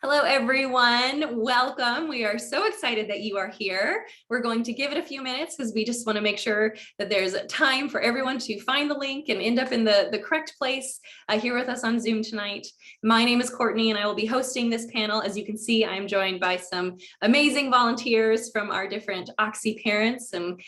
Hello, everyone. Welcome. We are so excited that you are here. We're going to give it a few minutes because we just want to make sure that there's time for everyone to find the link and end up in the correct place here with us on Zoom tonight. My name is Courtney and I will be hosting this panel. As you can see, I'm joined by some amazing volunteers from our different Oxy parents, and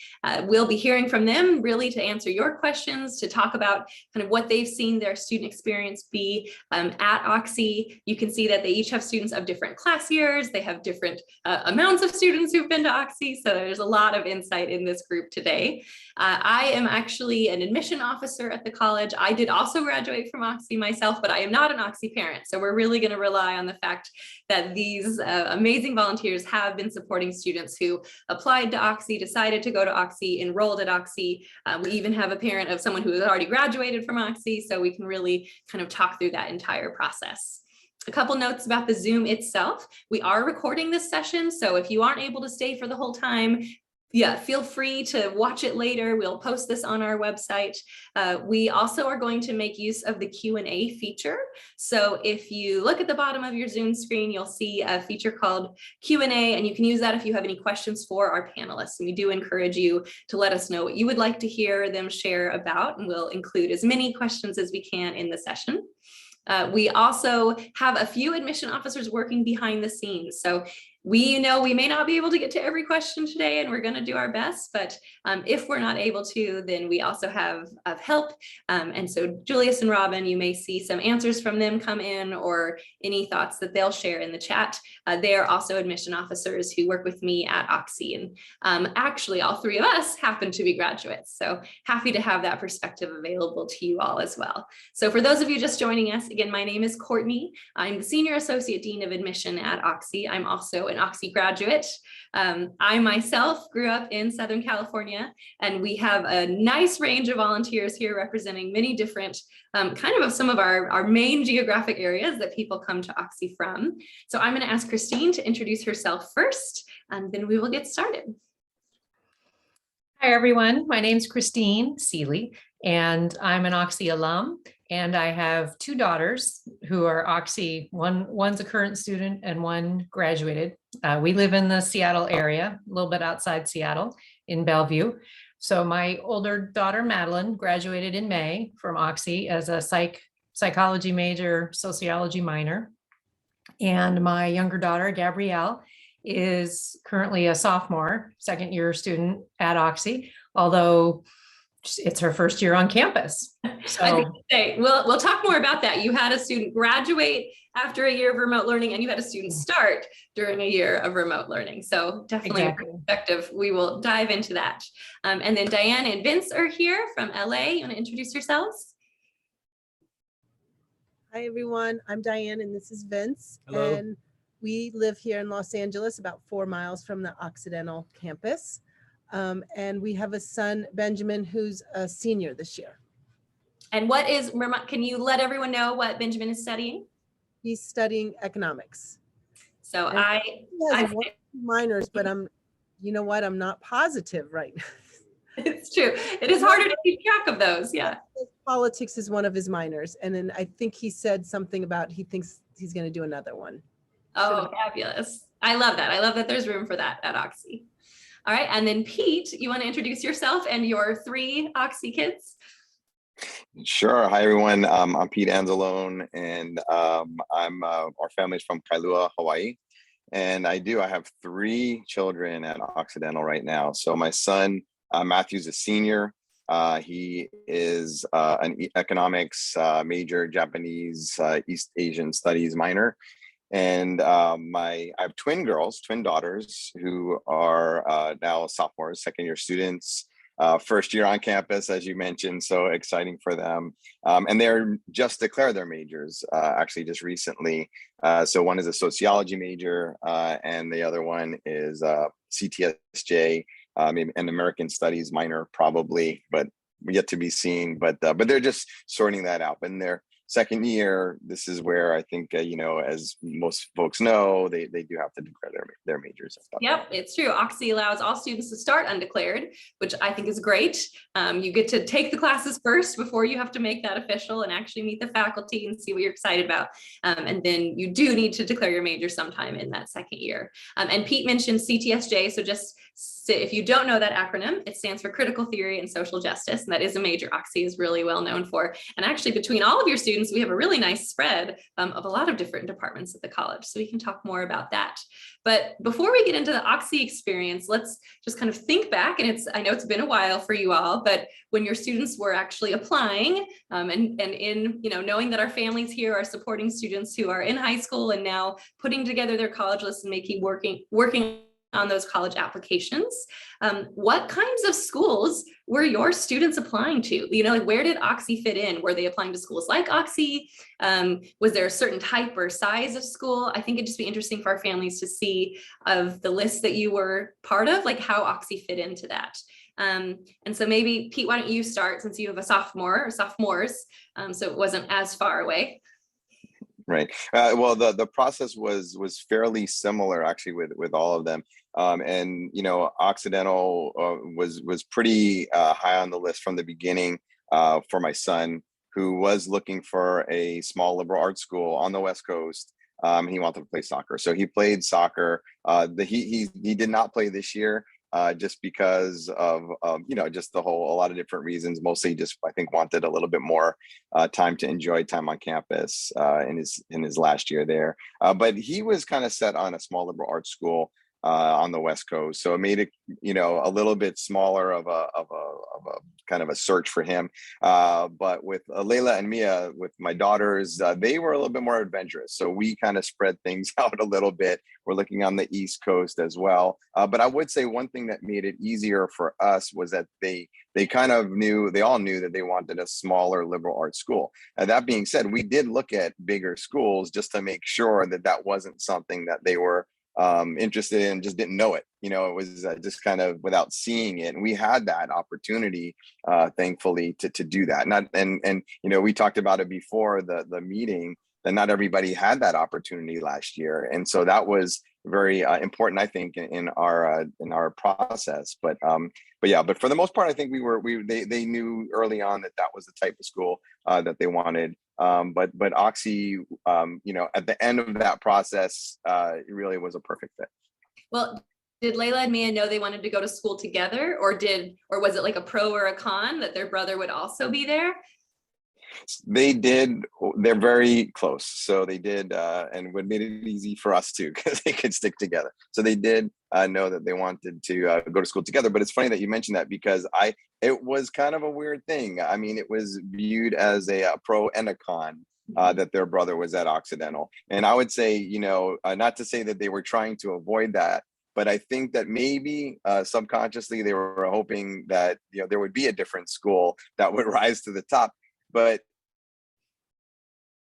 we'll be hearing from them really to answer your questions, to talk about kind of what they've seen their student experience be at Oxy. You can see that they each have students of different class years. They have different amounts of students who've been to Oxy. So there's a lot of insight in this group today. I am actually an admission officer at the college. I did also graduate from Oxy myself, but I am not an Oxy parent. So we're really going to rely on the fact that these amazing volunteers have been supporting students who applied to Oxy, decided to go to Oxy, enrolled at Oxy. We even have a parent of someone who has already graduated from Oxy, so we can really kind of talk through that entire process. A couple notes about the Zoom itself. We are recording this session, so if you aren't able to stay for the whole time, feel free to watch it later. We'll post this on our website. We also are going to make use of the Q&A feature. So if you look at the bottom of your Zoom screen, you'll see a feature called Q&A, and you can use that if you have any questions for our panelists. And we do encourage you to let us know what you would like to hear them share about, and we'll include as many questions as we can in the session. We also have a few admission officers working behind the scenes. So we know we may not be able to get to every question today, and we're going to do our best. But if we're not able to, then we also have help. And so Julius and Robin, you may see some answers from them come in, or any thoughts that they'll share in the chat. They are also admission officers who work with me at Oxy. And actually, all three of us happen to be graduates. So happy to have that perspective available to you all as well. So for those of you just joining us, again, my name is Courtney. I'm the Senior Associate Dean of Admission at Oxy. I'm also an Oxy graduate. I myself grew up in Southern California, and we have a nice range of volunteers here representing many different kind of some of our main geographic areas that people come to Oxy from. So I'm going to ask Christine to introduce herself first, and then we will get started. Hi, everyone. My name's Christine Seeley, and I'm an Oxy alum. And I have two daughters who are Oxy. One's a current student and one graduated. We live in the Seattle area, a little bit outside Seattle in Bellevue. So my older daughter, Madeline, graduated in May from Oxy as a psychology major, sociology minor. And my younger daughter, Gabrielle, is currently a sophomore, second year student at Oxy, although it's her first year on campus. So we'll talk more about that. You had a student graduate after a year of remote learning, and you had a student start during a year of remote learning. So definitely exactly. A perspective. We will dive into that. And then Diane and Vince are here from LA. You want to introduce yourselves? Hi, everyone. I'm Diane, and this is Vince. Hello. And we live here in Los Angeles, about 4 miles from the Occidental campus. And we have a son, Benjamin, who's a senior this year. And can you let everyone know what Benjamin is studying? He's studying economics. So and I has one minors, but you know what? I'm not positive right now. It's true. It is harder to keep track of those. Yeah. Politics is one of his minors. And then I think he said something about he thinks he's going to do another one. Oh, fabulous. I love that. I love that there's room for that at Oxy. All right. And then Pete, you want to introduce yourself and your 3 Oxy kids? Sure. Hi, everyone. I'm Pete Anzalone, and our family's from Kailua, Hawaii. And I have 3 children at Occidental right now. So my son, Matthew's a senior. He is an economics major, Japanese, East Asian studies minor. And I have twin daughters who are now sophomores, second year students, first year on campus, as you mentioned, so exciting for them. And they're just declared their majors, actually just recently. So one is a sociology major, and the other one is CTSJ, maybe an American studies minor, probably, but yet to be seen. But they're just sorting that out, and they're second year, this is where I think, as most folks know, they do have to declare their majors. Yep, it's true. Oxy allows all students to start undeclared, which I think is great. You get to take the classes first before you have to make that official and actually meet the faculty and see what you're excited about. And then you do need to declare your major sometime in that second year. And Pete mentioned CTSJ, so just if you don't know that acronym, it stands for Critical Theory and Social Justice, and that is a major Oxy is really well known for. And actually, between all of your students, we have a really nice spread of a lot of different departments at the college, so we can talk more about that. But before we get into the Oxy experience, let's just kind of think back, and I know it's been a while for you all, but when your students were actually applying, and in knowing that our families here are supporting students who are in high school and now putting together their college lists and making working on those college applications. What kinds of schools were your students applying to? Where did Oxy fit in? Were they applying to schools like Oxy? Was there a certain type or size of school? I think it'd just be interesting for our families to see of the list that you were part of, like how Oxy fit into that. And so maybe Pete, why don't you start, since you have a sophomore or sophomores, so it wasn't as far away. Right. Well, the process was fairly similar actually with all of them. And Occidental was pretty high on the list from the beginning for my son, who was looking for a small liberal arts school on the West Coast. He wanted to play soccer, so he played soccer. He did not play this year. Just because of just a lot of different reasons. Mostly just I think wanted a little bit more time to enjoy time on campus in his last year there. But he was kind of set on a small liberal arts school on the West Coast, so it made it a little bit smaller of a kind of a search for him. But with Layla and Mia, with my daughters, they were a little bit more adventurous, so we kind of spread things out a little bit. We're looking on the East Coast as well. But I would say one thing that made it easier for us was that they all knew that they wanted a smaller liberal arts school. That being said, we did look at bigger schools just to make sure that wasn't something that they were interested in, just didn't know it. It was just kind of without seeing it. And we had that opportunity, thankfully, to do that. And we talked about it before the meeting, that not everybody had that opportunity last year. And so that was very important, I think, in our process. But for the most part, I think they knew early on that was the type of school that they wanted. But Oxy, at the end of that process, it really was a perfect fit. Well, did Layla and Mia know they wanted to go to school together, or was it like a pro or a con that their brother would also be there? They did. They're very close, so they did, and would made it easy for us too, because they could stick together. So they did know that they wanted to go to school together. But it's funny that you mentioned that, because it was kind of a weird thing. I mean, it was viewed as a pro and a con that their brother was at Occidental, and I would say, not to say that they were trying to avoid that, but I think that maybe subconsciously they were hoping that there would be a different school that would rise to the top. But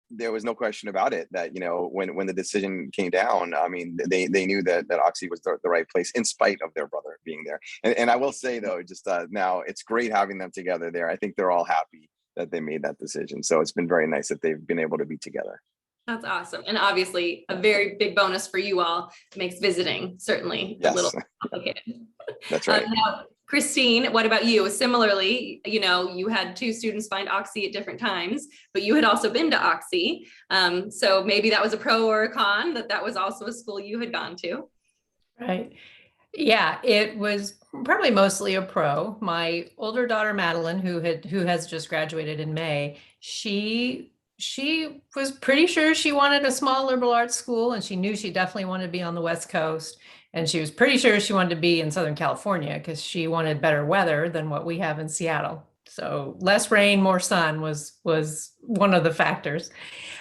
there was no question about it that, when the decision came down, I mean, they knew that Oxy was the right place in spite of their brother being there. And I will say, though, just now it's great having them together there. I think they're all happy that they made that decision. So it's been very nice that they've been able to be together. That's awesome. And obviously a very big bonus for you all. It makes visiting certainly a little complicated. That's right. Now, Christine, what about you? Similarly, you had two students find Oxy at different times, but you had also been to Oxy. So maybe that was a pro or a con, that was also a school you had gone to. Right. Yeah, it was probably mostly a pro. My older daughter, Madeline, who has just graduated in May, she was pretty sure she wanted a small liberal arts school, and she knew she definitely wanted to be on the West Coast. And she was pretty sure she wanted to be in Southern California, because she wanted better weather than what we have in Seattle. So less rain, more sun was one of the factors.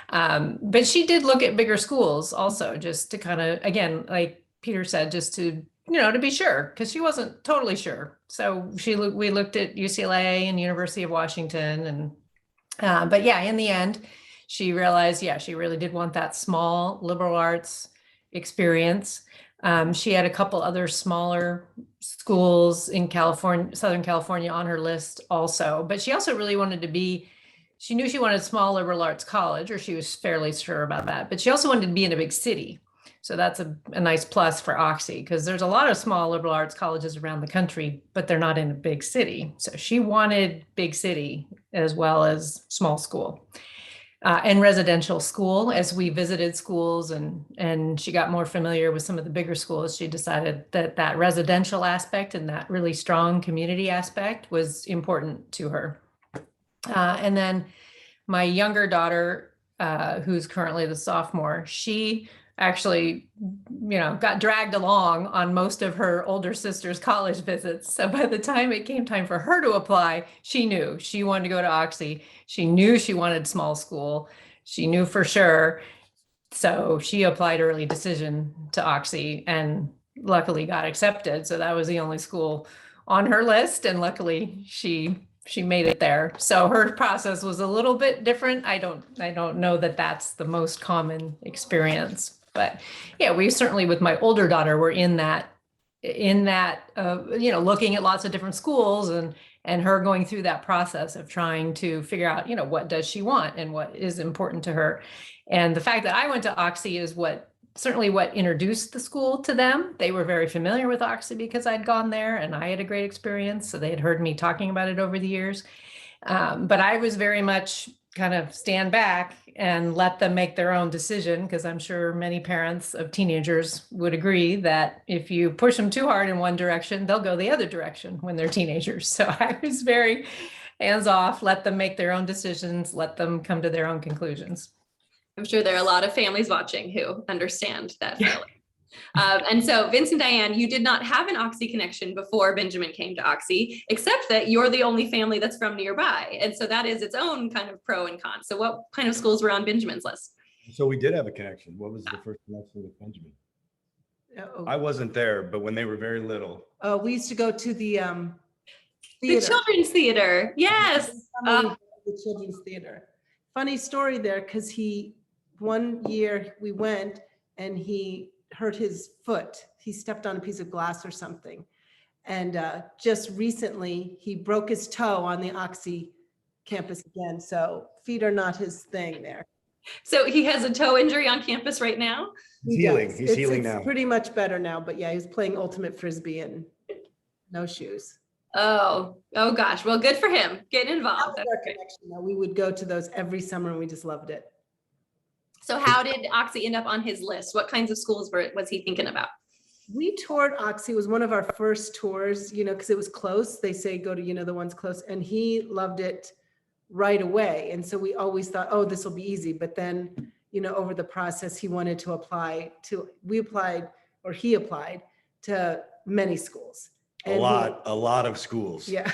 But she did look at bigger schools also, just to kind of, again, like Peter said, just to be sure, because she wasn't totally sure. So we looked at UCLA and University of Washington, and but yeah, in the end, she realized, she really did want that small liberal arts experience. She had a couple other smaller schools in Southern California on her list also, but she also really wanted to be she knew she wanted a small liberal arts college, or she was fairly sure about that, but she also wanted to be in a big city. So that's a nice plus for Oxy, because there's a lot of small liberal arts colleges around the country, but they're not in a big city. So she wanted big city as well as small school. And residential school. As we visited schools and she got more familiar with some of the bigger schools, she decided that that residential aspect and that really strong community aspect was important to her. And then my younger daughter, who's currently the sophomore, she actually, got dragged along on most of her older sister's college visits. So by the time it came time for her to apply, she knew she wanted to go to Oxy. She knew she wanted small school. She knew for sure. So she applied early decision to Oxy and luckily got accepted. So that was the only school on her list. And luckily she made it there. So her process was a little bit different. I don't know that that's the most common experience. But yeah, we certainly, with my older daughter, were in that, looking at lots of different schools and her going through that process of trying to figure out, what does she want and what is important to her. And the fact that I went to Oxy is certainly what introduced the school to them. They were very familiar with Oxy because I'd gone there and I had a great experience. So they had heard me talking about it over the years. But I was very much kind of stand back and let them make their own decision, because I'm sure many parents of teenagers would agree that if you push them too hard in one direction, they'll go the other direction when they're teenagers. So I was very hands off, let them make their own decisions, let them come to their own conclusions. I'm sure there are a lot of families watching who understand that feeling. And so Vince and Diane, you did not have an Oxy connection before Benjamin came to Oxy, except that you're the only family that's from nearby. And so that is its own kind of pro and con. So what kind of schools were on Benjamin's list? So we did have a connection. What was the first connection with Benjamin? I wasn't there, but when they were very little. We used to go to the The children's theater. Yes. The children's theater. Funny story there, because one year we went and he hurt his foot. He stepped on a piece of glass or something. And just recently he broke his toe on the Oxy campus again. So feet are not his thing there. So he has a toe injury on campus right now? He's healing. He's healing now. It's pretty much better now, but yeah, he was playing ultimate frisbee and no shoes. Oh gosh. Well, good for him getting involved. That was our connection, though. We would go to those every summer and we just loved it. So how did Oxy end up on his list? What kinds of schools was he thinking about? We toured Oxy. It was one of our first tours, because it was close. They say go to, the ones close, and he loved it right away. And so we always thought, oh, this will be easy. But then, over the process, he wanted to he applied to many schools. A lot of schools. Yeah.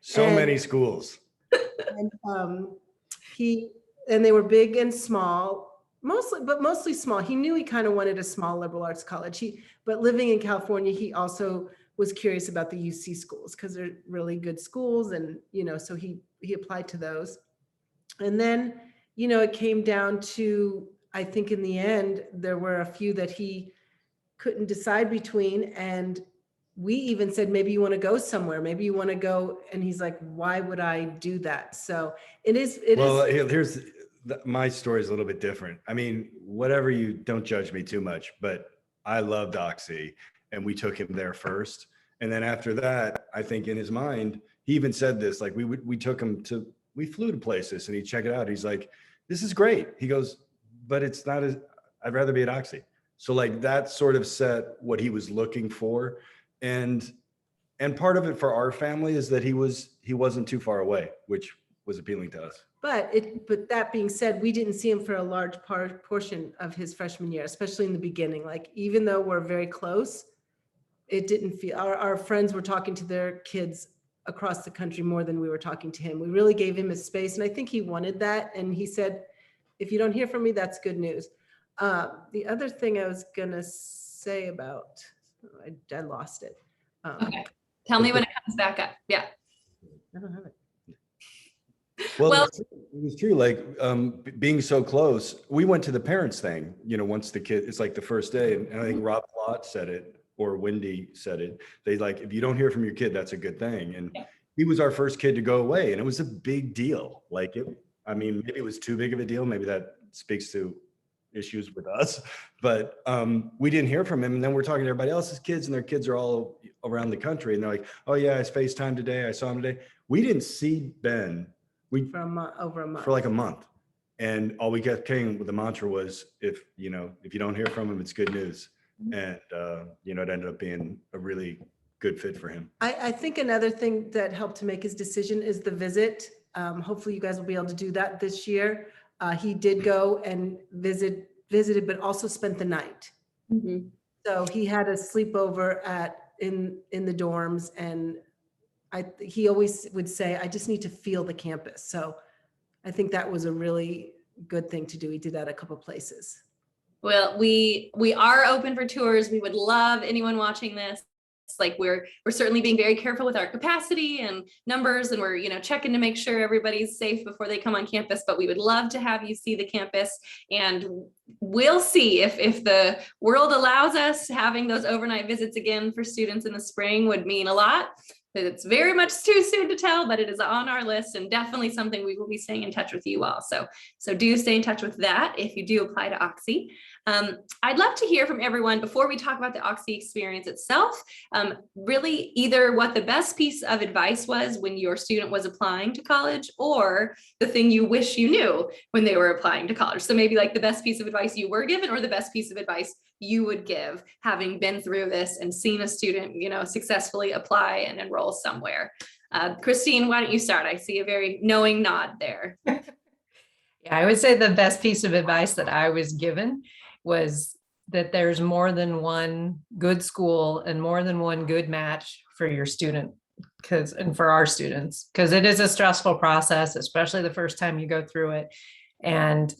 So many schools. And they were big and small, mostly small. He knew he kind of wanted a small liberal arts college. But living in California, he also was curious about the UC schools because they're really good schools. And, so he applied to those. And then, it came down to, I think in the end, there were a few that he couldn't decide between. And we even said, maybe you want to go somewhere, maybe you want to go. And he's like, why would I do that? So here's my story is a little bit different. I mean, whatever, you don't judge me too much, but I loved Oxy and we took him there first. And then after that, I think in his mind, he even said this, like we flew to places and he'd check it out. He's like, this is great. He goes, but it's not I'd rather be at Oxy. So like that sort of set what he was looking for. And part of it for our family is that he wasn't too far away, which was appealing to us. But that being said, we didn't see him for a large portion of his freshman year, especially in the beginning. Like, even though we're very close, it didn't feel, our friends were talking to their kids across the country more than we were talking to him. We really gave him his space. And I think he wanted that. And he said, if you don't hear from me, that's good news. The other thing I was going to say about, I lost it. Okay. Tell me when it comes back up. Yeah. I don't have it. Well, it was true. Like being so close, we went to the parents thing, once the kid, it's like the first day. And I think Rob Plott said it, or Wendy said it. They like, if you don't hear from your kid, that's a good thing. And he was our first kid to go away, and it was a big deal. Like I mean, maybe it was too big of a deal. Maybe that speaks to issues with us, but we didn't hear from him. And then we're talking to everybody else's kids, and their kids are all around the country. And they're like, oh yeah, I FaceTime today. I saw him today. We didn't see Ben over a month. for like a month. And all we kept came with the mantra was, if you don't hear from him, it's good news. And it ended up being a really good fit for him. I think another thing that helped to make his decision is the visit. Hopefully you guys will be able to do that this year. He did go and visited, but also spent the night. Mhm. So he had a sleepover in the dorms, and he always would say, I just need to feel the campus. So I think that was a really good thing to do. He did that a couple places. Well, we are open for tours. We would love anyone watching this. Like we're certainly being very careful with our capacity and numbers, and we're checking to make sure everybody's safe before they come on campus, but we would love to have you see the campus, and we'll see if the world allows us. Having those overnight visits again for students in the spring would mean a lot. It's very much too soon to tell, but it is on our list, and definitely something we will be staying in touch with you all. So do stay in touch with that if you do apply to Oxy. I'd love to hear from everyone before we talk about the Oxy experience itself, really either what the best piece of advice was when your student was applying to college, or the thing you wish you knew when they were applying to college. So maybe like the best piece of advice you were given, or the best piece of advice you would give, having been through this and seen a student, successfully apply and enroll somewhere. Christine, why don't you start? I see a very knowing nod there. Yeah, I would say the best piece of advice that I was given was that there's more than one good school and more than one good match for your student, and for our students, because it is a stressful process, especially the first time you go through it. And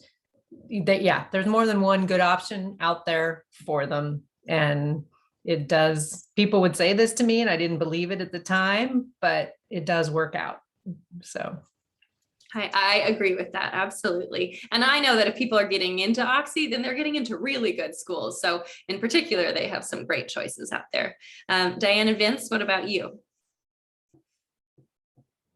there's more than one good option out there for them. And it does, people would say this to me and I didn't believe it at the time, but it does work out. So I agree with that. Absolutely. And I know that if people are getting into Oxy, then they're getting into really good schools. So in particular, they have some great choices out there. Diane and Vince, what about you?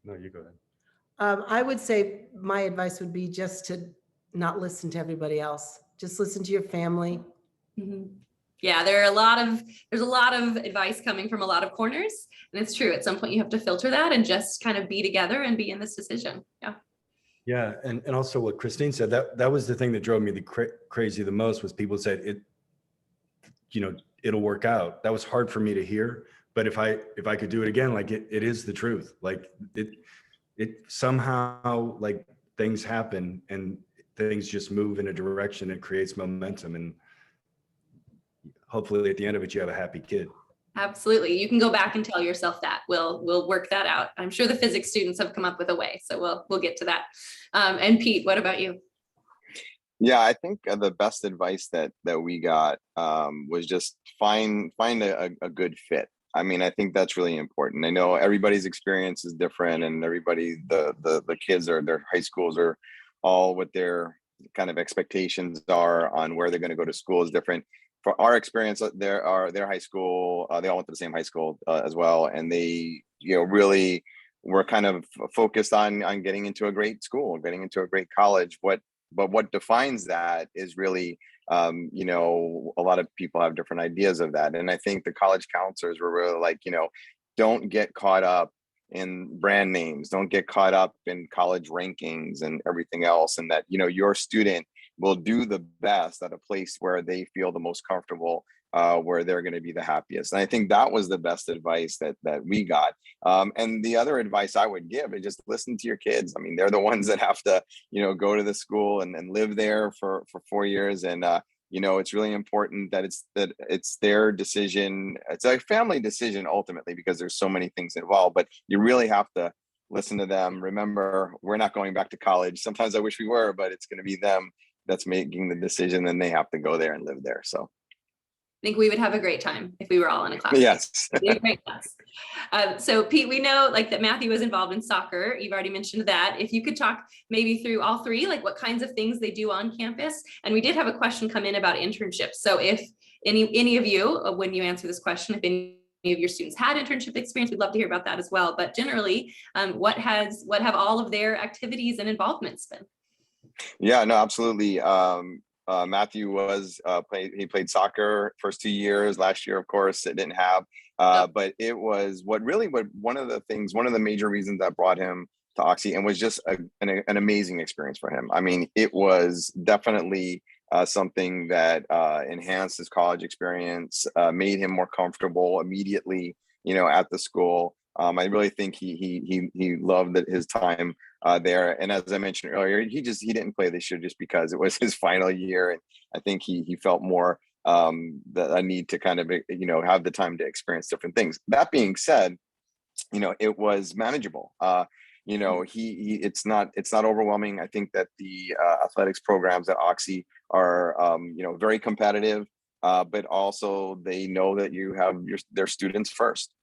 No, you go ahead. I would say my advice would be just to not listen to everybody else. Just listen to your family. Mm-hmm. Yeah, there's a lot of advice coming from a lot of corners. And it's true. At some point you have to filter that and just kind of be together and be in this decision. Yeah. Yeah, and also what Christine said, that was the thing that drove me crazy the most, was people said it'll work out. That was hard for me to hear, but if I could do it again, like it is the truth. Like it somehow, like things happen and things just move in a direction. It creates momentum, and hopefully at the end of it, you have a happy kid. Absolutely. You can go back and tell yourself that. We'll work that out. I'm sure the physics students have come up with a way, so we'll get to that. And Pete, what about you? Yeah, I think the best advice that we got was just find a good fit. I mean, I think that's really important. I know everybody's experience is different, and the kids or their high schools are all what their kind of expectations are on where they're going to go to school is different. For our experience, their high school, they all went to the same high school as well, and they really were kind of focused on getting into a great school, getting into a great college. But what defines that is really a lot of people have different ideas of that, and I think the college counselors were really like, don't get caught up in brand names, don't get caught up in college rankings and everything else, and that your student will do the best at a place where they feel the most comfortable, where they're going to be the happiest. And I think that was the best advice that we got. And the other advice I would give is just listen to your kids. I mean, they're the ones that have to, go to the school and live there for 4 years. And, it's really important that it's their decision. It's a family decision ultimately, because there's so many things involved, but you really have to listen to them. Remember, we're not going back to college. Sometimes I wish we were, but it's going to be them that's making the decision, and they have to go there and live there. So I think we would have a great time if we were all in a class. Yes. It'd be a great class. So Pete, we know that Matthew was involved in soccer. You've already mentioned that. If you could talk maybe through all three, like what kinds of things they do on campus. And we did have a question come in about internships. So if any of you, when you answer this question, if any of your students had internship experience, we'd love to hear about that as well. But generally, what have all of their activities and involvements been? Yeah, no, absolutely. Matthew played soccer first 2 years. Last year, of course, it didn't have. But it was what one of the major reasons that brought him to Oxy, and was just an amazing experience for him. I mean, it was definitely something that enhanced his college experience, made him more comfortable immediately, at the school. I really think he loved his time there. And as I mentioned earlier, he didn't play this year just because it was his final year, and I think he felt more the need to kind of have the time to experience different things. That being said, it was manageable. It's not overwhelming. I think that the athletics programs at Oxy are very competitive, but also they know that you have their students first.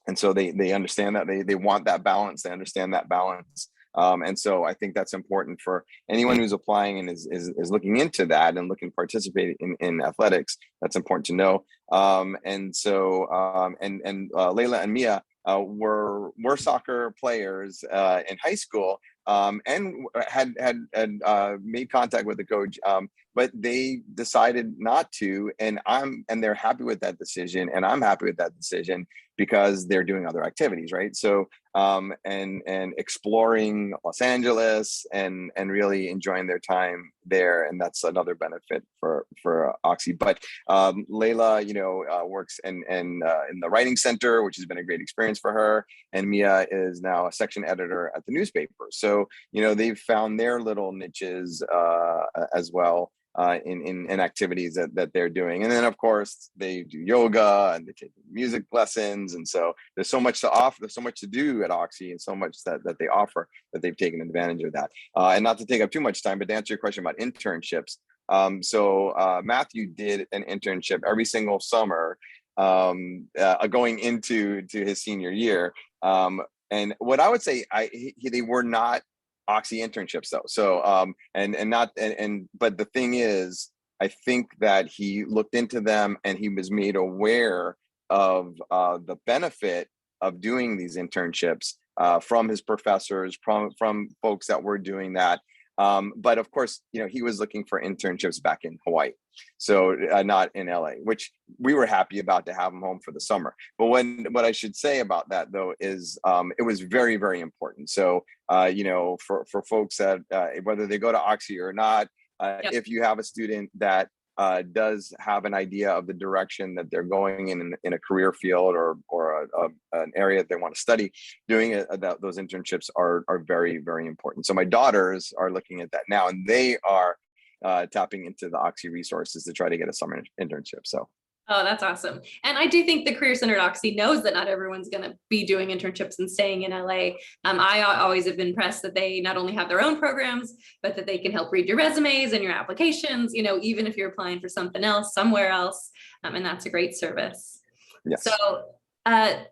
And so they understand that they want that balance. They understand that balance. And so I think that's important for anyone who's applying and is looking into that and looking to participate in athletics. That's important to know. And Layla and Mia were soccer players in high school, and had made contact with the coach, but they decided not to, and they're happy with that decision, and I'm happy with that decision because they're doing other activities, right? So and exploring Los Angeles and really enjoying their time there, and that's another benefit for Oxy. But Layla, works in the writing center, which has been a great experience for her, and Mia is now a section editor at the newspaper. So they've found their little niches as well. In activities that they're doing. And then of course they do yoga and they take music lessons. And so there's so much to offer, there's so much to do at Oxy, and so much that they offer that they've taken advantage of that. And not to take up too much time, but to answer your question about internships. So Matthew did an internship every single summer going into his senior year. And what I would say, they were not Oxy internships though. So but the thing is, I think that he looked into them and he was made aware of the benefit of doing these internships from his professors, from folks that were doing that. But of course, he was looking for internships back in Hawaii, so not in LA, which we were happy about to have him home for the summer. But what I should say about that though is it was very, very important. So for folks that whether they go to Oxy or not, Yep. If you have a student that does have an idea of the direction that they're going in a career field or an area that they want to study, doing those internships are very, very important. So my daughters are looking at that now, and they are tapping into the Oxy resources to try to get a summer internship. So. Oh, that's awesome. And I do think the Career Center at Oxy knows that not everyone's going to be doing internships and staying in LA. I always have been impressed that they not only have their own programs, but that they can help read your resumes and your applications, even if you're applying for something else somewhere else. And that's a great service. Yes. So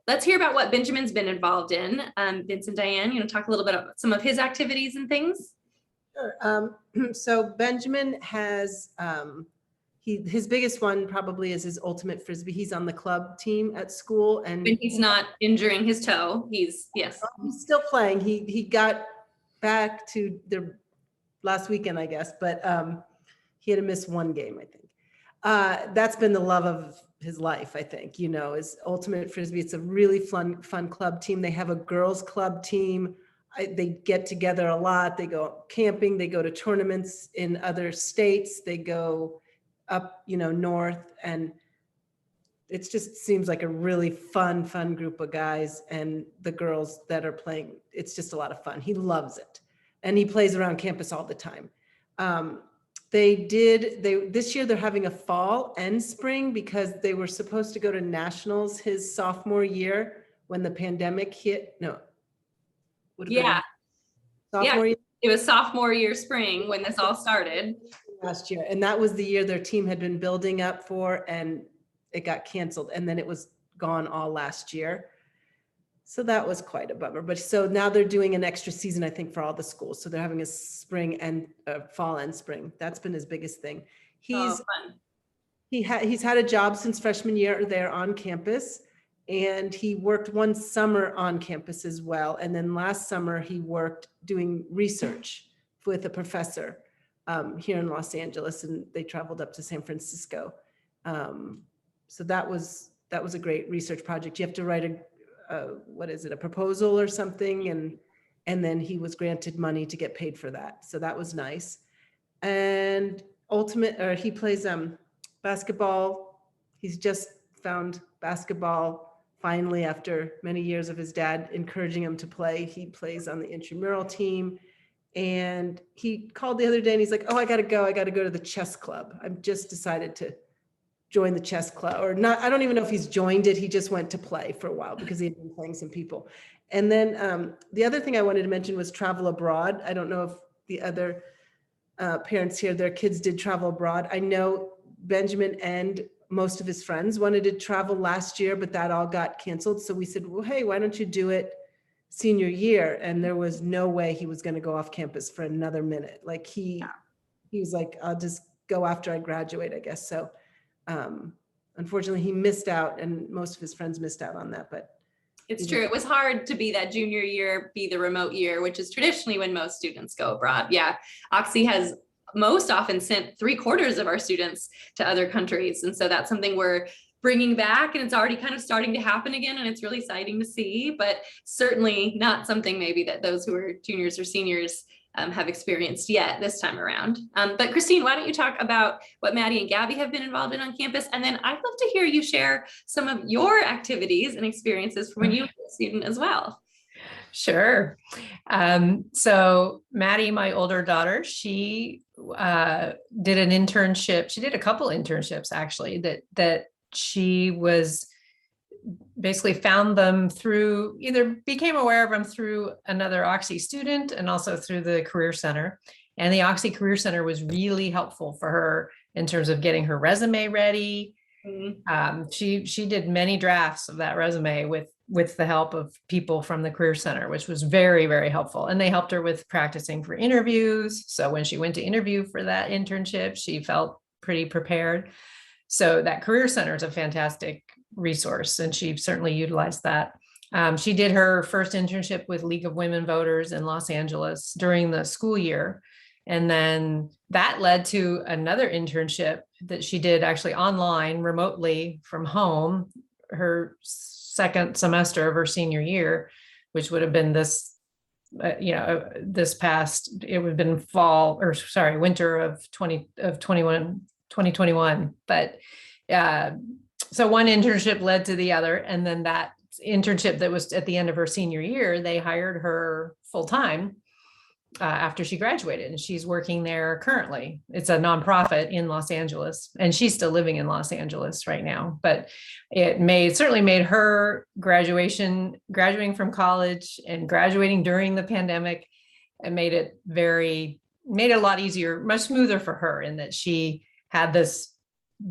let's hear about what Benjamin's been involved in. Vince and Diane, talk a little bit about some of his activities and things. Sure. So Benjamin has, his biggest one probably is his ultimate frisbee. He's on the club team at school, and When he's not injuring his toe, he's still playing. He got back to the last weekend, I guess, but he had to miss one game, I think. That's been the love of his life, I think, is ultimate frisbee. It's a really fun club team. They have a girls club team. They get together a lot. They go camping. They go to tournaments in other states. They go up, north, and it just seems like a really fun group of guys. And the girls that are playing, it's just a lot of fun. He loves it, and he plays around campus all the time. This year they're having a fall and spring because they were supposed to go to nationals his sophomore year when the pandemic hit. No. Yeah. Sophomore year? It was sophomore year spring when this all started. Last year. And that was the year their team had been building up for, and it got canceled. And then it was gone all last year. So that was quite a bummer. But so now they're doing an extra season, I think, for all the schools. So they're having a spring and fall and spring. That's been his biggest thing. He's had a job since freshman year there on campus. and he worked one summer on campus as well. And then last summer he worked doing research with a professor here in Los Angeles, and they traveled up to San Francisco. So that was a great research project. You have to write a proposal or something, and then he was granted money to get paid for that. So that was nice. And he plays basketball. He's just found basketball finally after many years of his dad encouraging him to play. He plays on the intramural team. And he called the other day and he's like, oh, I got to go to the chess club. I've just decided to join the chess club, or not. I don't even know if he's joined it. He just went to play for a while because he had been playing some people. And then the other thing I wanted to mention was travel abroad. I don't know if the other parents here, their kids did travel abroad. I know Benjamin and most of his friends wanted to travel last year, but that all got canceled. So we said, well, hey, why don't you do it senior year? And there was no way he was going to go off campus for another minute. Like he was like, I'll just go after I graduate, I guess. So unfortunately he missed out, and most of his friends missed out on that, but it's true. It was hard to be that junior year, be the remote year, which is traditionally when most students go abroad. Yeah. Oxy has most often sent 3/4 of our students to other countries. And so that's something we're bringing back, and it's already kind of starting to happen again. And it's really exciting to see, but certainly not something maybe that those who are juniors or seniors have experienced yet this time around. But Christine, why don't you talk about what Maddie and Gabby have been involved in on campus? And then I'd love to hear you share some of your activities and experiences from when you were a student as well. Sure. So Maddie, my older daughter, she did an internship. She did a couple internships actually that she was basically found them through, either became aware of them through another Oxy student and also through the Career Center. And the Oxy Career Center was really helpful for her in terms of getting her resume ready. She did many drafts of that resume with the help of people from the Career Center, which was very, very helpful. And they helped her with practicing for interviews. So when she went to interview for that internship, she felt pretty prepared. So that Career Center is a fantastic resource, and she certainly utilized that. She did her first internship with League of Women Voters in Los Angeles during the school year. And then that led to another internship that she did actually online, remotely from home, her second semester of her senior year, which would have been this past, it would have been winter of 2021. But so one internship led to the other. And then that internship that was at the end of her senior year, they hired her full time after she graduated, and she's working there currently. It's a nonprofit in Los Angeles, and she's still living in Los Angeles right now. But it certainly made her graduating from college and graduating during the pandemic, and made it a lot easier, much smoother for her, in that she had this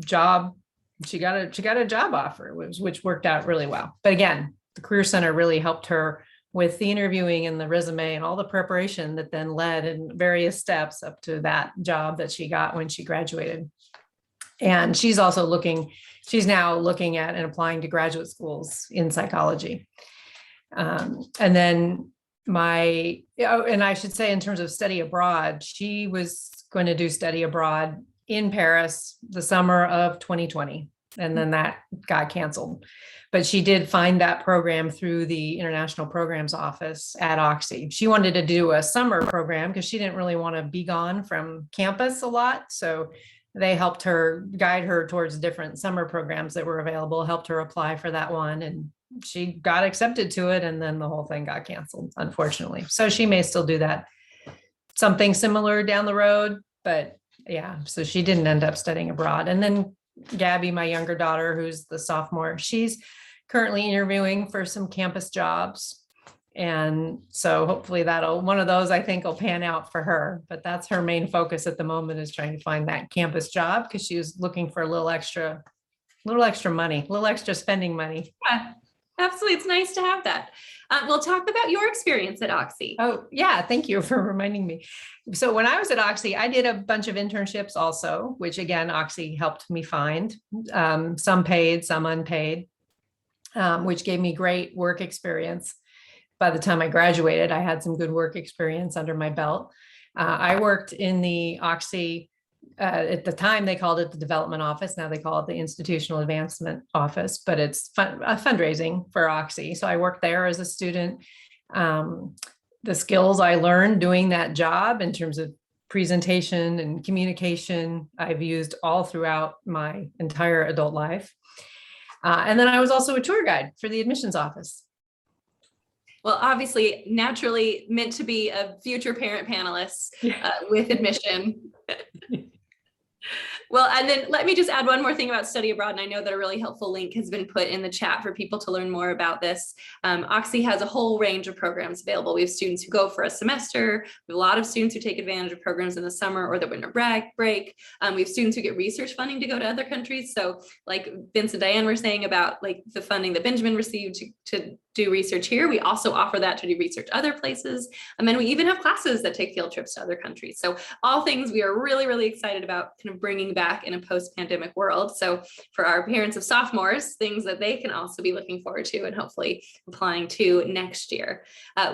job. She got a job offer, which worked out really well. But again, the Career Center really helped her with the interviewing and the resume and all the preparation that then led in various steps up to that job that she got when she graduated. And she's now looking at and applying to graduate schools in psychology. And then and I should say, in terms of study abroad, she was going to do study abroad in Paris the summer of 2020, and then that got canceled. But she did find that program through the International Programs Office at Oxy. She wanted to do a summer program because she didn't really want to be gone from campus a lot. So they helped her, guide her towards different summer programs that were available, helped her apply for that one. And she got accepted to it. And then the whole thing got canceled, unfortunately. So she may still do that, something similar down the road. But yeah, so she didn't end up studying abroad. And then Gabby, my younger daughter, who's the sophomore, she's currently interviewing for some campus jobs. And so hopefully one of those I think will pan out for her, but that's her main focus at the moment, is trying to find that campus job, because she was looking for a little extra spending money. Yeah, absolutely. It's nice to have that. We'll talk about your experience at Oxy. Oh yeah. Thank you for reminding me. So when I was at Oxy, I did a bunch of internships also, which again, Oxy helped me find, some paid, some unpaid. which gave me great work experience. By the time I graduated, I had some good work experience under my belt. I worked in the Oxy, at the time they called it the development office. Now they call it the institutional advancement office, but it's fundraising for Oxy. So I worked there as a student. The skills I learned doing that job in terms of presentation and communication, I've used all throughout my entire adult life. And then I was also a tour guide for the admissions office. Well, obviously, naturally meant to be a future parent panelist with admission. Well, and then let me just add one more thing about study abroad. And I know that a really helpful link has been put in the chat for people to learn more about this. Oxy has a whole range of programs available. We have students who go for a semester. We have a lot of students who take advantage of programs in the summer or the winter break. We have students who get research funding to go to other countries. So like Vince and Diane were saying about like the funding that Benjamin received to do research here, we also offer that to do research other places. And then we even have classes that take field trips to other countries. So all things we are really, really excited about kind of bringing back in a post-pandemic world. So for our parents of sophomores, things that they can also be looking forward to and hopefully applying to next year.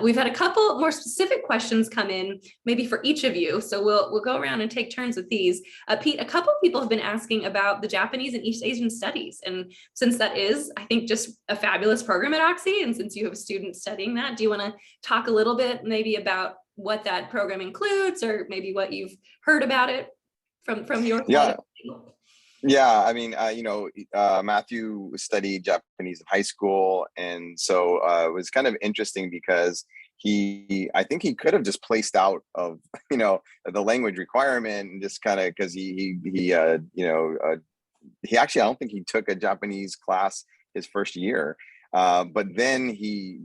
We've had a couple more specific questions come in, maybe for each of you. So we'll go around and take turns with these. Pete, a couple of people have been asking about the Japanese and East Asian studies. And since that is, I think, just a fabulous program at Oxy, and since you have a student studying that, do you want to talk a little bit maybe about what that program includes, or maybe what you've heard about it from your point of view? Yeah, I mean, Matthew studied Japanese in high school, and so it was kind of interesting because I think he could have just placed out of the language requirement and just kind of, because he actually, I don't think he took a Japanese class his first year. But then he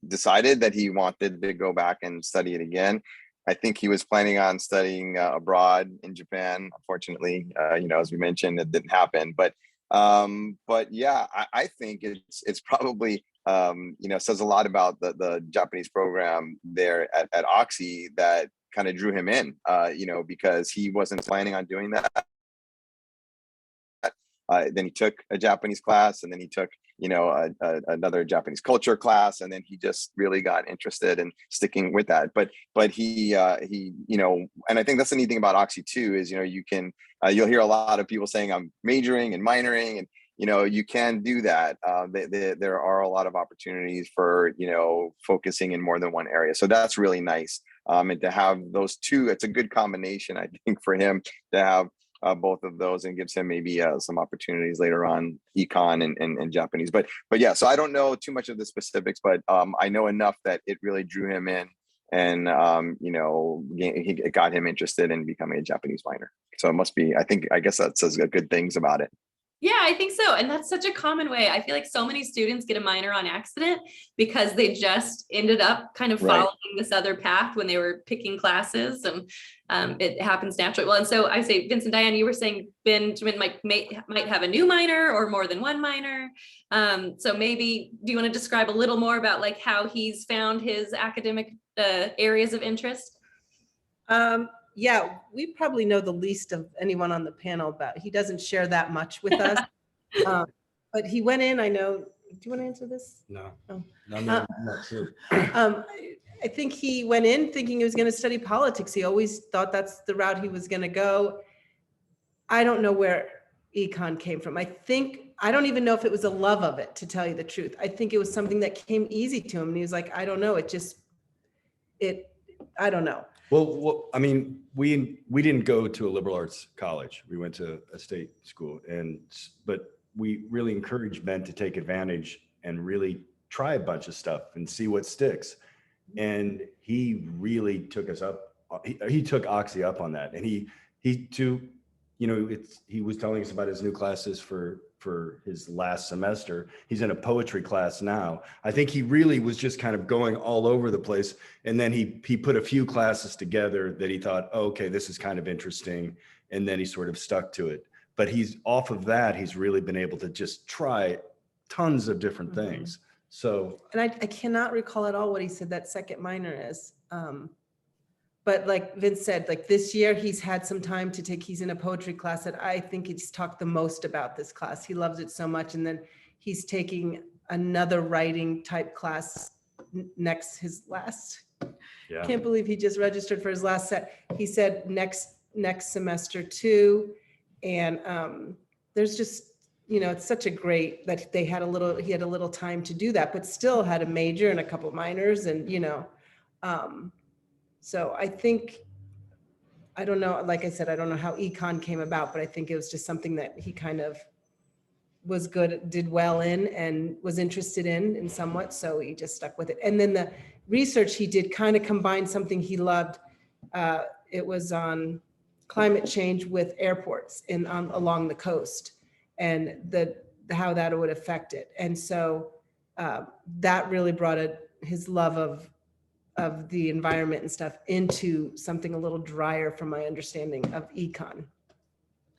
decided that he wanted to go back and study it again. I think he was planning on studying abroad in Japan. Unfortunately, as we mentioned, it didn't happen. But yeah, I think it's probably says a lot about the Japanese program there at Oxy that kind of drew him in. Because he wasn't planning on doing that. Then he took a Japanese class, and then he took another Japanese culture class, and then he just really got interested in sticking with that. But he and I think that's the neat thing about Oxy too is you can you'll hear a lot of people saying I'm majoring and minoring, and you can do that. There are a lot of opportunities for focusing in more than one area, so that's really nice. And to have those two, it's a good combination, I think, for him to have both of those, and gives him maybe some opportunities later on, econ and Japanese. But yeah, so I don't know too much of the specifics, but I know enough that it really drew him in, and it got him interested in becoming a Japanese minor. So it must be, I guess that says good things about it. Yeah, I think so. And that's such a common way. I feel like so many students get a minor on accident because they just ended up kind of following this other path when they were picking classes, and it happens naturally. Well, and so I say, Vince and Diane, you were saying Benjamin might have a new minor or more than one minor. So maybe, do you want to describe a little more about like how he's found his academic areas of interest? Yeah, we probably know the least of anyone on the panel about. He doesn't share that much with us, but he went in. I know. Do you want to answer this? No. Oh. No, not sure. I think he went in thinking he was going to study politics. He always thought that's the route he was going to go. I don't know where econ came from. I don't even know if it was a love of it, to tell you the truth. I think it was something that came easy to him, and he was like, I don't know. I don't know. Well, I mean, we didn't go to a liberal arts college. We went to a state school, but we really encourage men to take advantage and really try a bunch of stuff and see what sticks. And he really took us up. He took Oxy up on that, and he was telling us about his new classes for his last semester. He's in a poetry class now. I think he really was just kind of going all over the place. And then he put a few classes together that he thought, oh, okay, this is kind of interesting. And then he sort of stuck to it. But he's off of that. He's really been able to just try tons of different things. So, and I cannot recall at all what he said that second minor is. But like Vince said, like this year he's had some time to take, he's in a poetry class that I think he's talked the most about this class. He loves it so much. And then he's taking another writing type class next, his last, Yeah. can't believe he just registered for his last set. He said next semester too. And there's just, it's such a great that he had a little time to do that, but still had a major and a couple minors and, so I think, I don't know, like I said, I don't know how econ came about, but I think it was just something that he kind of was good, did well in and was interested in somewhat. So he just stuck with it. And then the research he did kind of combined something he loved. It was on climate change with airports along the coast and how that would affect it. And so that really brought his love of the environment and stuff into something a little drier from my understanding of econ.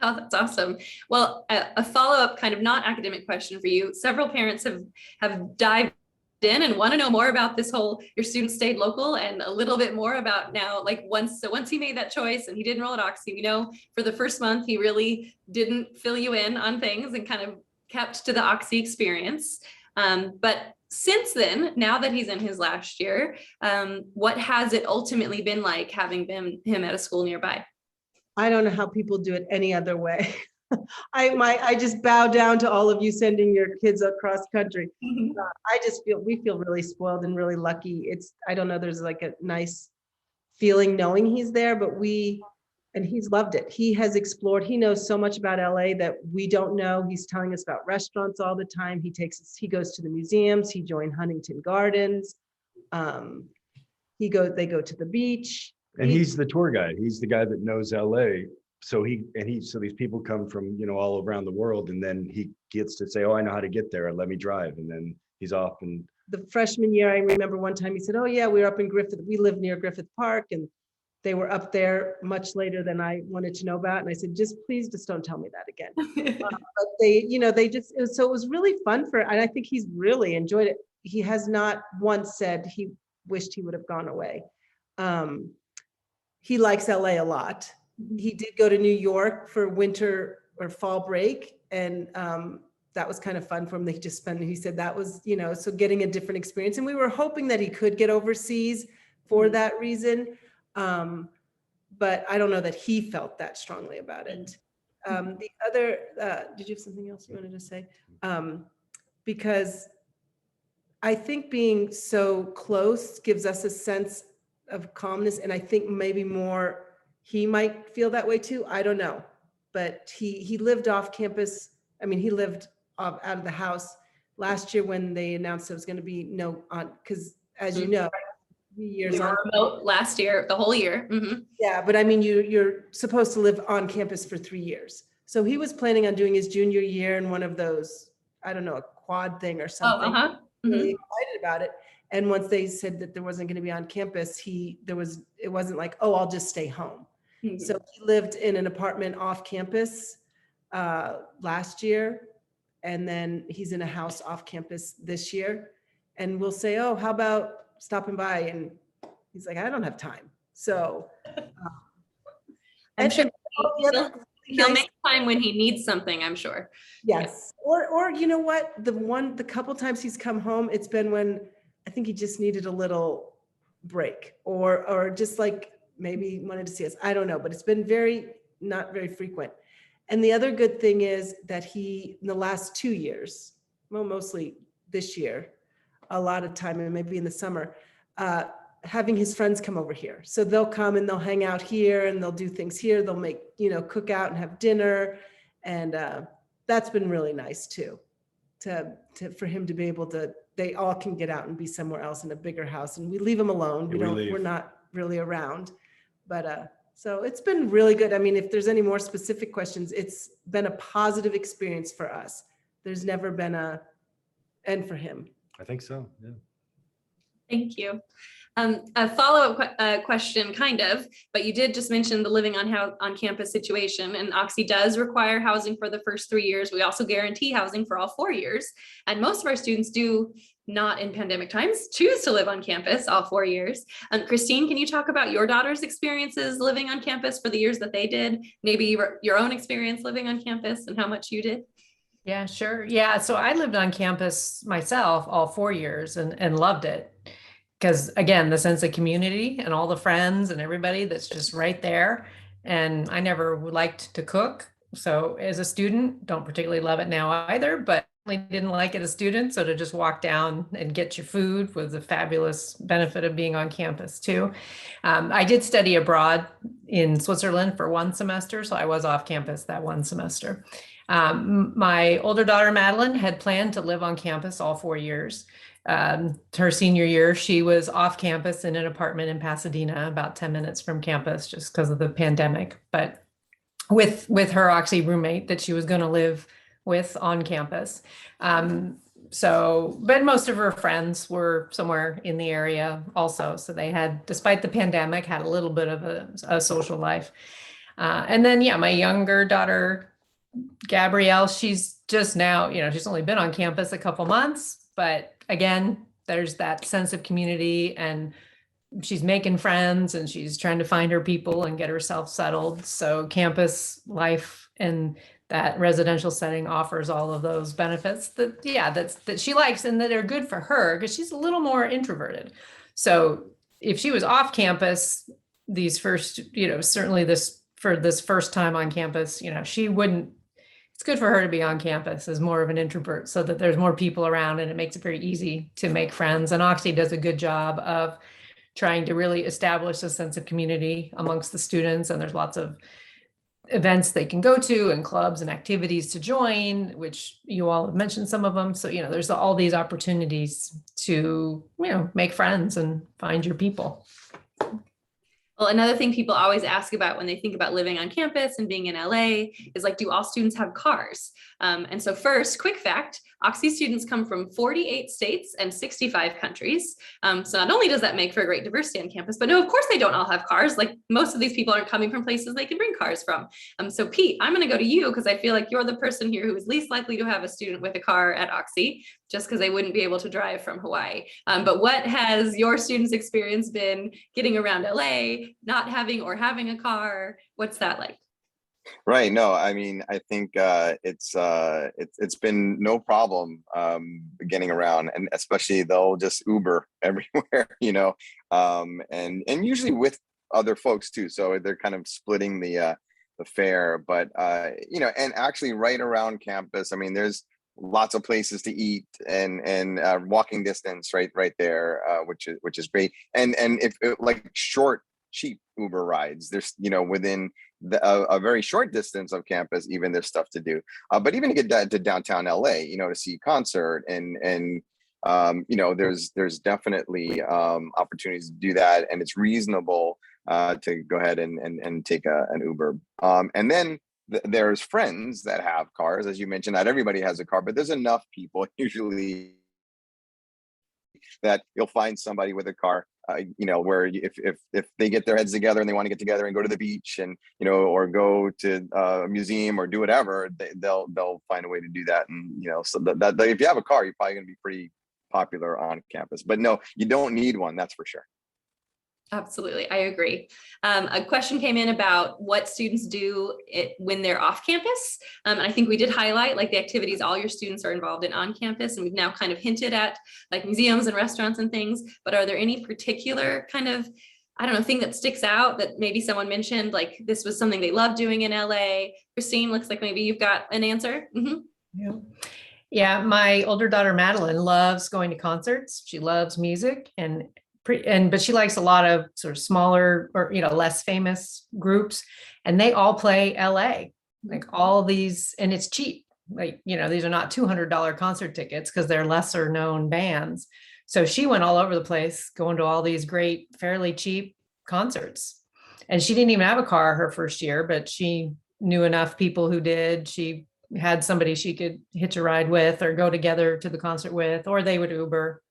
Oh, that's awesome. Well, a follow-up kind of not academic question for you. Several parents have dived in and want to know more about this whole, your student stayed local, and a little bit more about now, like once he made that choice and he did enroll at Oxy, for the first month, he really didn't fill you in on things and kind of kept to the Oxy experience. But since then, now that he's in his last year, what has it ultimately been like having him at a school nearby? I don't know how people do it any other way. I just bow down to all of you sending your kids across country. We feel really spoiled and really lucky. I don't know, there's like a nice feeling knowing he's there, and he's loved it. He has explored, he knows so much about LA that we don't know. He's telling us about restaurants all the time. He goes to the museums, he joined Huntington Gardens. They go to the beach. And he's the tour guide. He's the guy that knows LA. So these people come from, all around the world, and then he gets to say, oh, I know how to get there. Let me drive. And then he's off. And the freshman year, I remember one time he said, oh yeah, we were up in Griffith. We lived near Griffith Park, and they were up there much later than I wanted to know about. And I said, please don't tell me that again. But it was really fun and I think he's really enjoyed it. He has not once said he wished he would have gone away. He likes LA a lot. He did go to New York for winter or fall break. And that was kind of fun for him. He said that was, so getting a different experience. And we were hoping that he could get overseas for that reason. But I don't know that he felt that strongly about it. The other, did you have something else you wanted to say? Because I think being so close gives us a sense of calmness. And I think maybe more, he might feel that way too. I don't know, but he lived off campus. I mean, he lived out of the house last year when they announced it was going to be because as you know, 3 years we were remote last year, the whole year. Mm-hmm. Yeah, but I mean, you're supposed to live on campus for 3 years. So he was planning on doing his junior year in one of those, I don't know, a quad thing or something. Really excited about it. And once they said that there wasn't going to be on campus, it wasn't like, oh, I'll just stay home. Mm-hmm. So he lived in an apartment off campus last year. And then he's in a house off campus this year. And we'll say, oh, how about stopping by? And he's like, I don't have time. So I'm sure he'll make time when he needs something, I'm sure. Yes. Or you know what? The couple times he's come home, it's been when I think he just needed a little break or just like maybe wanted to see us. I don't know, but it's been not very frequent. And the other good thing is that he, in the last 2 years, well, mostly this year, a lot of time, and maybe in the summer, having his friends come over here. So they'll come and they'll hang out here and they'll do things here. They'll make, cook out and have dinner. And that's been really nice too, for him to be able to, they all can get out and be somewhere else in a bigger house, and we leave them alone. We're not really around, but so it's been really good. I mean, if there's any more specific questions, it's been a positive experience for us. There's never been and for him. I think so. Yeah. Thank you. A follow-up question, kind of, but you did just mention the living on campus situation, and Oxy does require housing for the first 3 years. We also guarantee housing for all 4 years. And most of our students do not in pandemic times choose to live on campus all 4 years. Christine, can you talk about your daughter's experiences living on campus for the years that they did? Maybe your own experience living on campus and how much you did? Yeah, sure. Yeah. So I lived on campus myself all 4 years and loved it. Because again, the sense of community and all the friends and everybody that's just right there. And I never liked to cook. So as a student, don't particularly love it now either, but I didn't like it as a student. So to just walk down and get your food was a fabulous benefit of being on campus too. I did study abroad in Switzerland for one semester. So I was off campus that one semester. My older daughter, Madeline, had planned to live on campus all 4 years. Her senior year, she was off campus in an apartment in Pasadena, about 10 minutes from campus, just because of the pandemic. But with her Oxy roommate that she was going to live with on campus. But most of her friends were somewhere in the area also. So they had, despite the pandemic, had a little bit of a social life. And then, yeah, my younger daughter, Gabrielle, she's just now, she's only been on campus a couple months, but again, there's that sense of community and she's making friends and she's trying to find her people and get herself settled. So campus life and that residential setting offers all of those benefits that she likes and that are good for her because she's a little more introverted. So if she was off campus, these first, certainly this first time on campus, she wouldn't. It's good for her to be on campus as more of an introvert so that there's more people around and it makes it very easy to make friends. And Oxy does a good job of trying to really establish a sense of community amongst the students. And there's lots of events they can go to and clubs and activities to join, which you all have mentioned some of them. So, there's all these opportunities to, make friends and find your people. Well, another thing people always ask about when they think about living on campus and being in LA is like, do all students have cars? And so first, quick fact, Oxy students come from 48 states and 65 countries. So not only does that make for a great diversity on campus, but no, of course they don't all have cars. Like most of these people aren't coming from places they can bring cars from. So Pete, I'm going to go to you because I feel like you're the person here who is least likely to have a student with a car at Oxy, just because they wouldn't be able to drive from Hawaii. But what has your students' experience been getting around LA, not having or having a car? What's that like? Right. No, I mean, I think it's been no problem getting around, and especially they'll just Uber everywhere, and usually with other folks too. So they're kind of splitting the fare, but and actually right around campus, I mean, there's lots of places to eat and walking distance right there, which is great. And if like short, cheap Uber rides, there's within a very short distance of campus, even there's stuff to do. But even to get to downtown LA, to see a concert and there's definitely opportunities to do that, and it's reasonable to go ahead and take an Uber. And then there's friends that have cars, as you mentioned. Not everybody has a car, but there's enough people usually that you'll find somebody with a car, where if they get their heads together and they want to get together and go to the beach and, or go to a museum or do whatever, they'll find a way to do that. And, so that if you have a car, you're probably going to be pretty popular on campus, but no, you don't need one. That's for sure. Absolutely. I agree. A question came in about what students do when they're off campus. And I think we did highlight like the activities all your students are involved in on campus. And we've now kind of hinted at like museums and restaurants and things, but are there any particular kind of, thing that sticks out that maybe someone mentioned, like this was something they loved doing in LA? Christine, looks like maybe you've got an answer. Mm-hmm. Yeah. My older daughter, Madeline, loves going to concerts. She loves music but she likes a lot of sort of smaller or, less famous groups, and they all play LA, like all these, and it's cheap. Like, these are not $200 concert tickets because they're lesser known bands. So she went all over the place going to all these great, fairly cheap concerts. And she didn't even have a car her first year, but she knew enough people who did. She had somebody she could hitch a ride with or go together to the concert with, or they would Uber.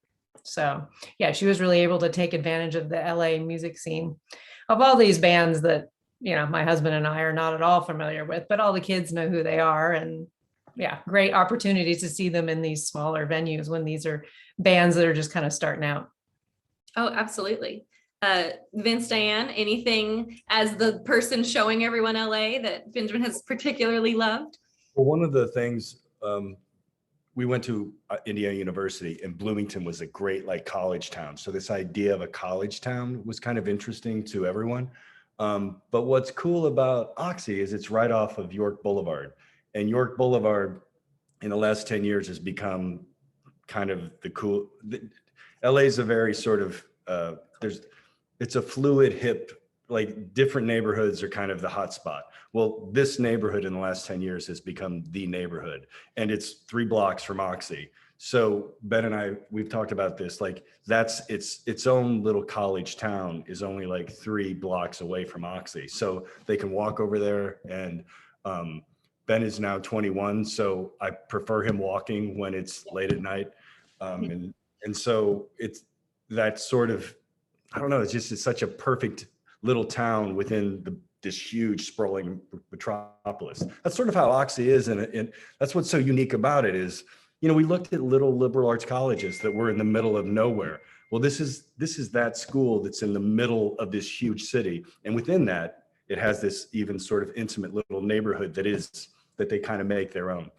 So yeah, she was really able to take advantage of the LA music scene of all these bands that, my husband and I are not at all familiar with, but all the kids know who they are. And yeah, great opportunities to see them in these smaller venues when these are bands that are just kind of starting out. Oh, absolutely. Vince, Diane, anything as the person showing everyone LA that Benjamin has particularly loved? Well, one of the things we went to Indiana University, and Bloomington was a great like college town. So this idea of a college town was kind of interesting to everyone. But what's cool about Oxy is it's right off of York Boulevard, and York Boulevard in the last 10 years has become kind of LA is a very sort of, it's a fluid, hip, like different neighborhoods are kind of the hot spot. Well, this neighborhood in the last 10 years has become the neighborhood, and it's 3 blocks from Oxy. So Ben and I, we've talked about this, like that's its own little college town is only like 3 blocks away from Oxy. So they can walk over there, and Ben is now 21, so I prefer him walking when it's late at night. And so it's that sort of, I don't know, it's such a perfect little town within this huge sprawling metropolis. That's sort of how Oxy is. And that's what's so unique about it is, you know, we looked at little liberal arts colleges that were in the middle of nowhere. Well, this is that school that's in the middle of this huge city. And within that, it has this even sort of intimate little neighborhood that they kind of make their own.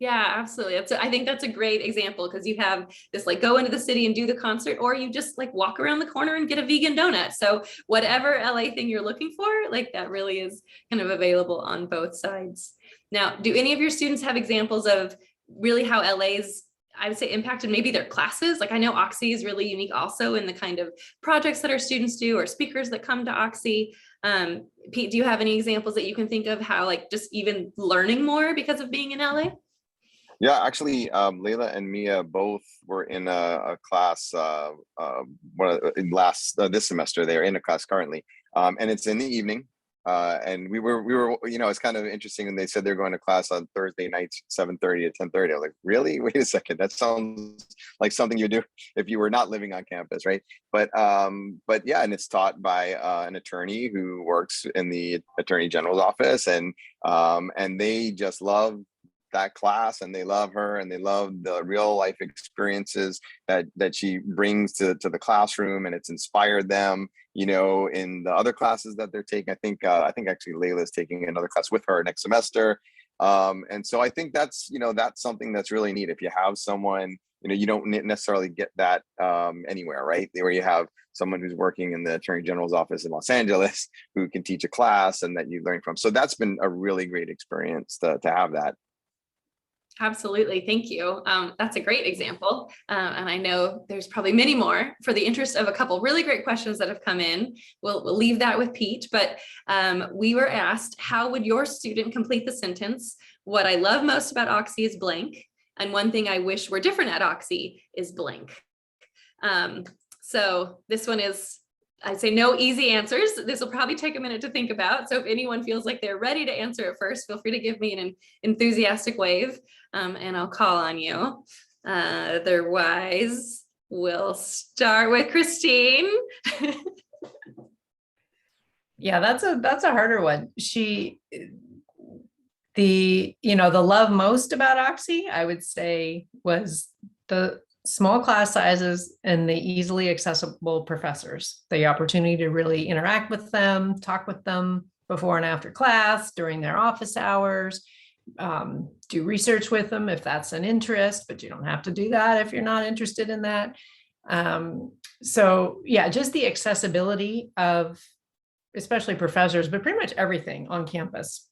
Yeah, absolutely. I think that's a great example, because you have this like go into the city and do the concert, or you just like walk around the corner and get a vegan donut. So whatever LA thing you're looking for, like that really is kind of available on both sides. Now, do any of your students have examples of really how LA's, I would say, impacted maybe their classes? Like I know Oxy is really unique also in the kind of projects that our students do or speakers that come to Oxy. Pete, do you have any examples that you can think of how like just even learning more because of being in LA? Yeah, actually, Layla and Mia both were in a class this semester. They're in a class currently, and it's in the evening. And we were, you know, it's kind of interesting. And they said they're going to class on Thursday nights, 7:30 to 10:30. I was like, really? Wait a second. That sounds like something you do if you were not living on campus, right? But yeah, and it's taught by an attorney who works in the Attorney General's office, and they just love that class, and they love her, and they love the real life experiences that she brings to the classroom, and it's inspired them, you know, in the other classes that they're taking. I think actually Layla is taking another class with her next semester. And so I think that's something that's really neat. If you have someone, you know, you don't necessarily get that anywhere, right? Where you have someone who's working in the Attorney General's office in Los Angeles who can teach a class and that you learn from. So that's been a really great experience to have that. Absolutely. Thank you. That's a great example. And I know there's probably many more. For the interest of a couple really great questions that have come in, we'll leave that with Pete. But we were asked, how would your student complete the sentence? What I love most about Oxy is blank. And one thing I wish were different at Oxy is blank. So this one is, I'd say no easy answers. This will probably take a minute to think about. So if anyone feels like they're ready to answer it first, feel free to give me an enthusiastic wave, and I'll call on you. Otherwise, we'll start with Christine. Yeah, that's a harder one. The love most about Oxy, I would say, was the small class sizes and the easily accessible professors, the opportunity to really interact with them, talk with them before and after class, during their office hours, do research with them if that's an interest, but you don't have to do that if you're not interested in that. So yeah, just the accessibility of especially professors, but pretty much everything on campus,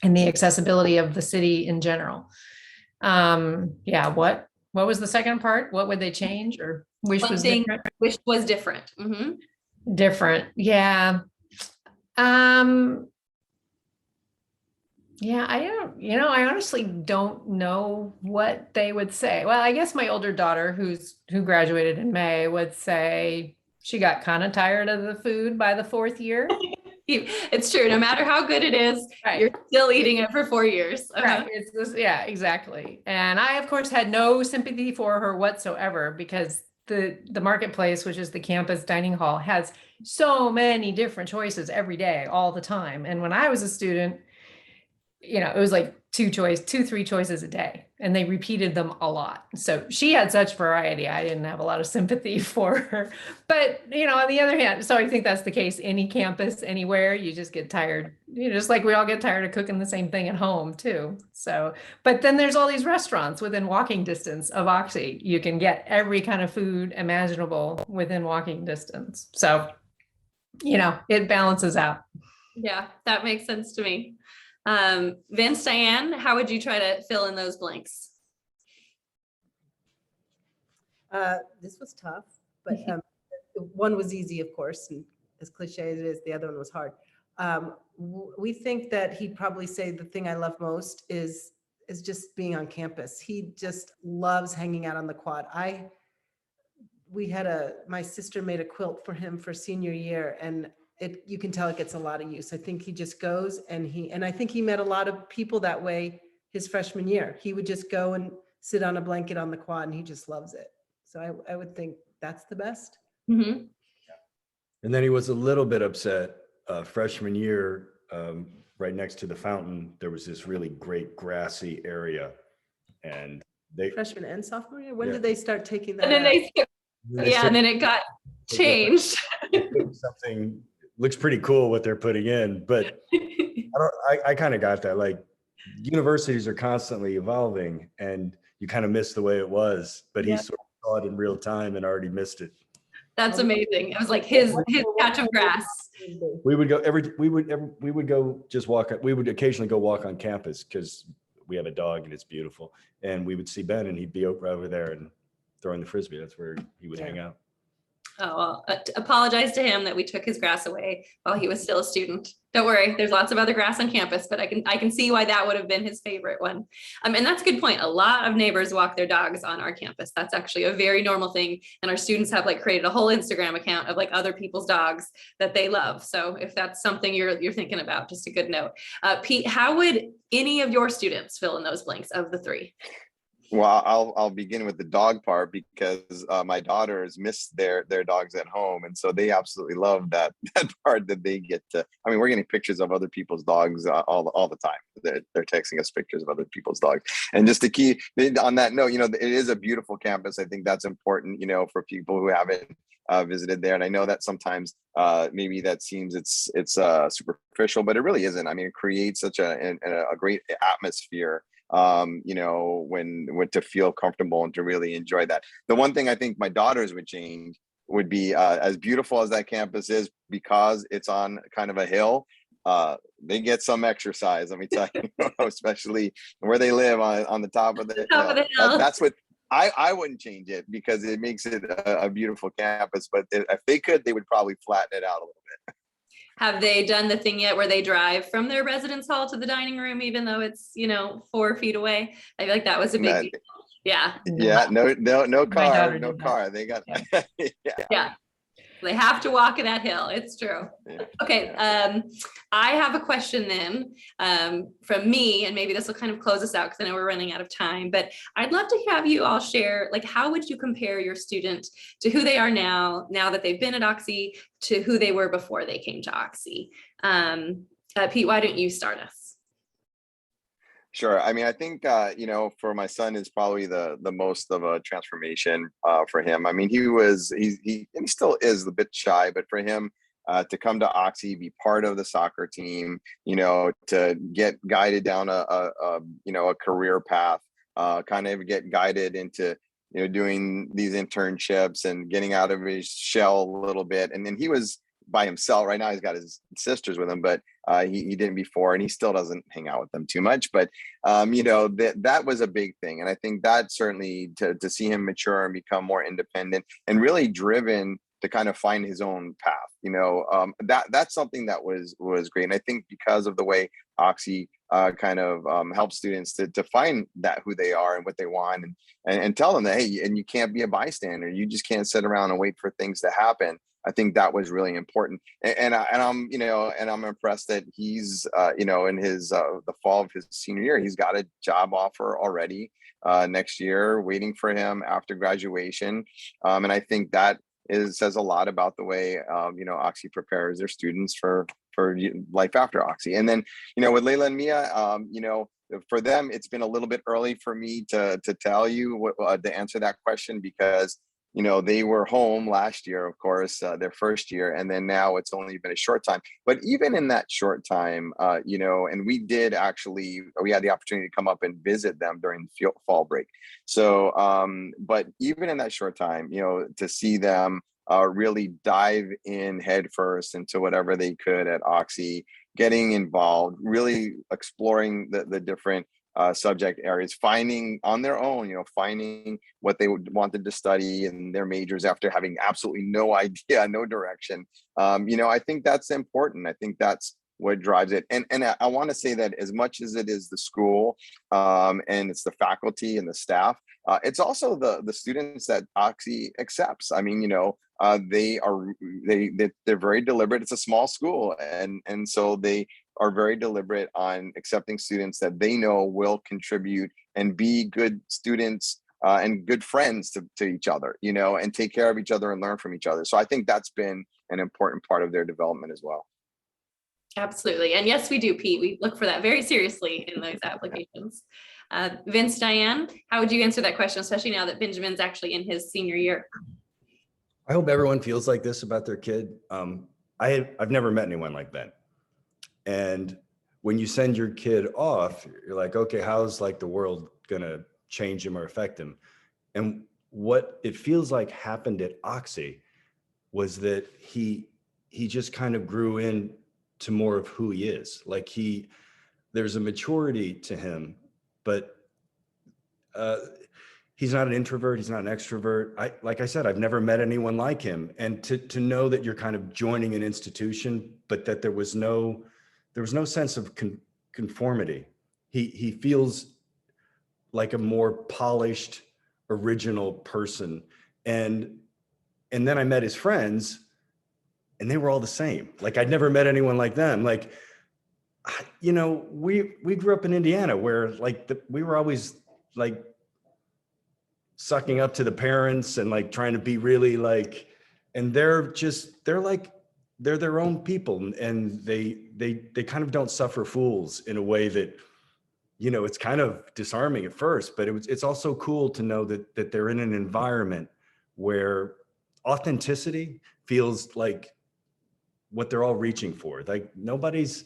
and the accessibility of the city in general. Yeah, what was the second part? What would they change or wish was different? Wish was different. Mm-hmm. Different. Yeah. Yeah, I honestly don't know what they would say. Well, I guess my older daughter who graduated in May would say she got kind of tired of the food by the 4th year. It's true. No matter how good it is, right, you're still eating it for 4 years. Right. It's this, yeah, exactly. And I, of course, had no sympathy for her whatsoever, because the marketplace, which is the campus dining hall, has so many different choices every day, all the time. And when I was a student, it was like 3 choices a day, and they repeated them a lot. So she had such variety. I didn't have a lot of sympathy for her, but on the other hand, so I think that's the case. Any campus, anywhere, you just get tired, just like we all get tired of cooking the same thing at home too. So, but then there's all these restaurants within walking distance of Oxy. You can get every kind of food imaginable within walking distance. So, it balances out. Yeah, that makes sense to me. Vince, Diane, how would you try to fill in those blanks? This was tough, but one was easy, of course, and as cliche as it is, the other one was hard. We think that he'd probably say the thing I love most is just being on campus. He just loves hanging out on the quad. My sister made a quilt for him for senior year, and you can tell it gets a lot of use. I think he just goes, and I think he met a lot of people that way his freshman year. He would just go and sit on a blanket on the quad, and he just loves it. So I would think that's the best. Mm-hmm. And then he was a little bit upset freshman year, right next to the fountain. There was this really great grassy area, and Freshman and sophomore year. When Yeah. did they start taking that? And then and then it got changed. Something looks pretty cool what they're putting in, but I kind of got that. Like, universities are constantly evolving, and you kind of miss the way it was, but he sort of saw it in real time and already missed it. That's amazing. It was like his patch of grass. We would go just walk. We would occasionally go walk on campus because we have a dog and it's beautiful. And we would see Ben, and he'd be over there and throwing the Frisbee. That's where he would hang out. Oh, well, apologize to him that we took his grass away while he was still a student. Don't worry, there's lots of other grass on campus, but I can see why that would have been his favorite one. And that's a good point. A lot of neighbors walk their dogs on our campus. That's actually a very normal thing. And our students have created a whole Instagram account of other people's dogs that they love. So if that's something you're thinking about, just a good note. Pete, how would any of your students fill in those blanks of the 3? Well, I'll begin with the dog part because my daughters miss their dogs at home, and so they absolutely love that part that they get to. I mean, we're getting pictures of other people's dogs all the time. They're texting us pictures of other people's dogs. And just to keep on that note, it is a beautiful campus. I think that's important, for people who haven't visited there. And I know that sometimes maybe that seems it's superficial, but it really isn't. I mean, it creates such a great atmosphere. When to feel comfortable and to really enjoy that. The one thing I think my daughters would change would be as beautiful as that campus is, because it's on kind of a hill. They get some exercise, let me tell you, especially where they live on the top of the hill. That's what I wouldn't change it, because it makes it a beautiful campus. But if they could, they would probably flatten it out a little bit. Have they done the thing yet where they drive from their residence hall to the dining room, even though it's, 4 feet away? I feel like that was a big deal. Yeah. Yeah. No car. They got, yeah. They have to walk that hill. It's true. Yeah. Okay. I have a question then from me, and maybe this will kind of close us out because I know we're running out of time, but I'd love to have you all share, how would you compare your student to who they are now that they've been at Oxy, to who they were before they came to Oxy? Pete, why don't you start us? Sure. I mean, I think, for my son, is probably the most of a transformation for him. I mean, he still is a bit shy, but for him to come to Oxy, be part of the soccer team, to get guided down a career path, kind of get guided into, doing these internships and getting out of his shell a little bit. And then he was by himself. Right now he's got his sisters with him, but he didn't before, and he still doesn't hang out with them too much. But that was a big thing, and I think that certainly to see him mature and become more independent and really driven to kind of find his own path. That's something that was great. And I think because of the way Oxy kind of helps students to find that who they are and what they want, and tell them that, hey, and you can't be a bystander. You just can't sit around and wait for things to happen. I think that was really important, and I'm impressed that he's in his the fall of his senior year, he's got a job offer already next year waiting for him after graduation, and I think that says a lot about the way Oxy prepares their students for life after Oxy. And then, with Layla and Mia, for them, it's been a little bit early for me to tell you to answer that question, because they were home last year, of course, their first year, and then now it's only been a short time. But even in that short time, and we had the opportunity to come up and visit them during fall break. So, but even in that short time, to see them really dive in headfirst into whatever they could at Oxy, getting involved, really exploring the different subject areas, finding on their own, finding what they wanted to study and their majors after having absolutely no idea, no direction. I think that's important. I think that's what drives it. And I want to say that as much as it is the school and it's the faculty and the staff, it's also the students that Oxy accepts. I mean, they're very deliberate. It's a small school, and so they are very deliberate on accepting students that they know will contribute and be good students and good friends to each other, and take care of each other and learn from each other. So I think that's been an important part of their development as well. Absolutely. And yes, we do, Pete. We look for that very seriously in those applications. Vince, Diane, how would you answer that question, especially now that Benjamin's actually in his senior year? I hope everyone feels like this about their kid. I've never met anyone like Ben. And when you send your kid off, you're like, okay, how's like the world gonna change him or affect him? And what it feels like happened at Oxy was that he just kind of grew in to more of who he is. Like there's a maturity to him, but he's not an introvert. He's not an extrovert. Like I said, I've never met anyone like him. And to know that you're kind of joining an institution, but that there was no sense of conformity. He feels like a more polished, original person. And then I met his friends, and they were all the same. Like I'd never met anyone like them. Like, we grew up in Indiana where like we were always like sucking up to the parents and like trying to be really like, and they're their own people, and they kind of don't suffer fools in a way that, it's kind of disarming at first, but it's also cool to know that they're in an environment where authenticity feels like what they're all reaching for. Like there's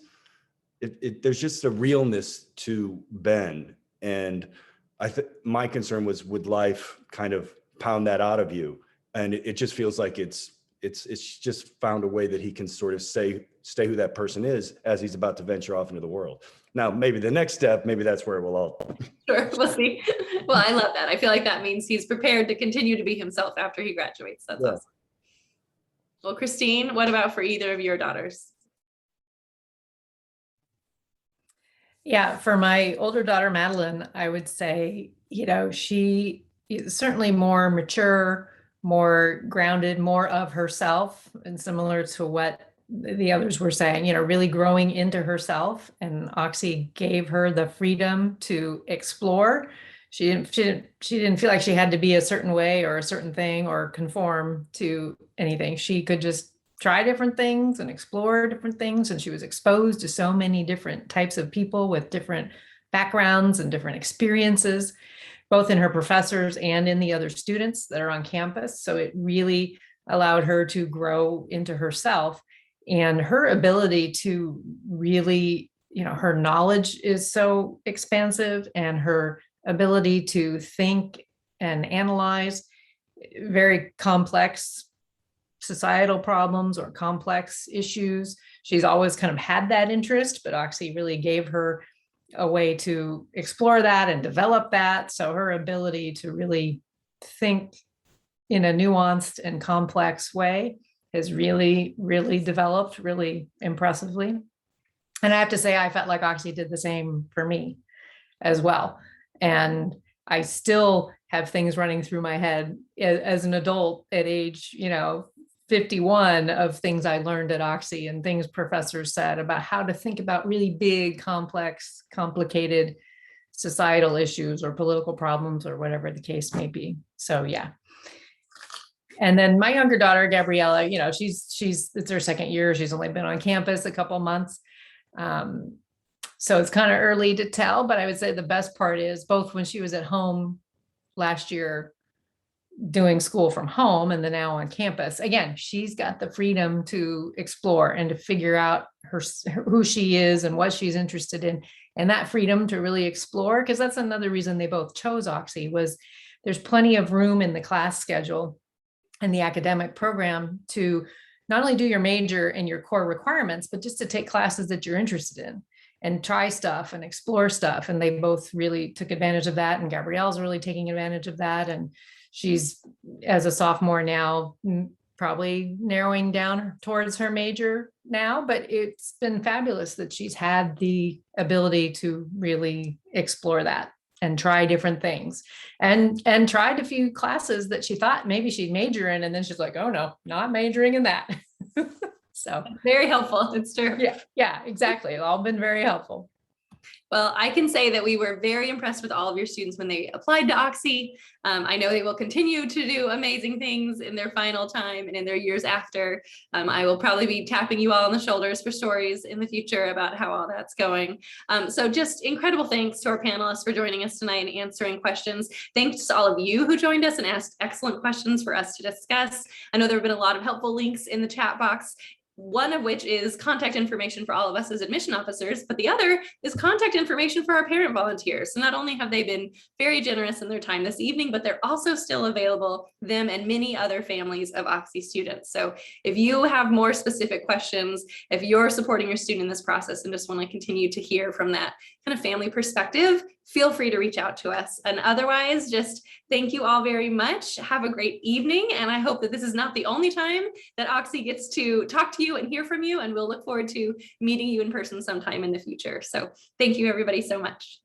just a realness to Ben. And my concern was, would life kind of pound that out of you? And it just feels like it's just found a way that he can sort of stay who that person is as he's about to venture off into the world. Now, maybe the next step, maybe that's where we'll all. Sure, we'll see. Well, I love that. I feel like that means he's prepared to continue to be himself after he graduates. That's awesome. Well, Christine, what about for either of your daughters? Yeah, for my older daughter, Madeline, I would say, she is certainly more mature, more grounded, more of herself, and similar to what the others were saying, really growing into herself. And Oxy gave her the freedom to explore. She didn't feel like she had to be a certain way or a certain thing or conform to anything. She could just try different things and explore different things. And she was exposed to so many different types of people with different backgrounds and different experiences, both in her professors and in the other students that are on campus. So it really allowed her to grow into herself, and her ability to really, her knowledge is so expansive, and her ability to think and analyze very complex societal problems or complex issues. She's always kind of had that interest, but Oxy really gave her a way to explore that and develop that. So her ability to really think in a nuanced and complex way has really, really developed really impressively. And I have to say, I felt like Oxy did the same for me as well. And I still have things running through my head as an adult at age, 51, of things I learned at Oxy and things professors said about how to think about really big, complex, complicated societal issues or political problems or whatever the case may be. So yeah, And then my younger daughter, Gabriella, it's her second year. She's only been on campus a couple months. So it's kind of early to tell, but I would say the best part is both when she was at home last year doing school from home and then now on campus, again, she's got the freedom to explore and to figure out who she is and what she's interested in. And that freedom to really explore, because that's another reason they both chose Oxy, was there's plenty of room in the class schedule and the academic program to not only do your major and your core requirements, but just to take classes that you're interested in and try stuff and explore stuff. And they both really took advantage of that. And Gabrielle's really taking advantage of that. And she's, as a sophomore now, probably narrowing down towards her major now, but it's been fabulous that she's had the ability to really explore that and try different things, and tried a few classes that she thought maybe she'd major in. And then she's like, oh no, not majoring in that. So very helpful. It's true. Yeah, exactly. It's all been very helpful. Well, I can say that we were very impressed with all of your students when they applied to Oxy. I know they will continue to do amazing things in their final time and in their years after. I will probably be tapping you all on the shoulders for stories in the future about how all that's going. So just incredible thanks to our panelists for joining us tonight and answering questions. Thanks to all of you who joined us and asked excellent questions for us to discuss. I know there have been a lot of helpful links in the chat box, one of which is contact information for all of us as admission officers, but the other is contact information for our parent volunteers. So not only have they been very generous in their time this evening, but they're also still available, them and many other families of Oxy students. So if you have more specific questions, if you're supporting your student in this process and just want to continue to hear from that kind of family perspective, feel free to reach out to us. And otherwise, just thank you all very much. Have a great evening. And I hope that this is not the only time that Oxy gets to talk to you and hear from you. And we'll look forward to meeting you in person sometime in the future. So thank you everybody so much.